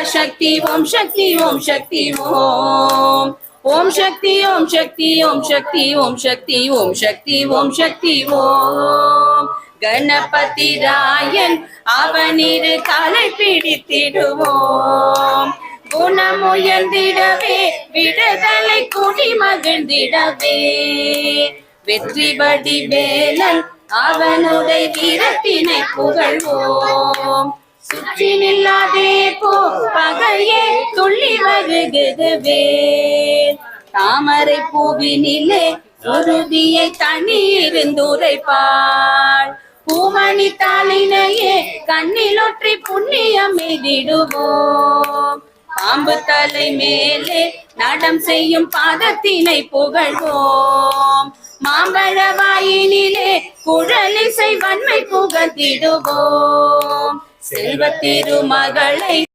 शक्ति ओम शक्ति ओम शक्ति ओम ओम शक्ति ओम शक्ति ओम शक्ति ओम शक्ति ओम शक्ति ओम शक्ति ओम गणपति रायन அவனிரு காலை பிடித்திடுவோம் குணமுயர்ந்திடவே விடுதலை குடி மகிழ்ந்திடவே வெற்றி வடிவேலன் அவனுடைய வீரத்தினை புகழ்வோம் சுற்றி நில்லாதே போ பகையே துள்ளி வருகுதுவே தாமரை பூவினிலே உறுதியை தனி இருந்துரைப்பாள் பூமணி தாளினையே கண்ணிலொற்றி புண்ணியம் எதிடுவோம் பாம்பு தலை மேலே நடம் செய்யும் பாதத்தினை புகழ்வோம் மாம்பழ வாயினிலே குழலிசை வன்மை புகழ்ந்திடுவோம் செல்வ திருமகளை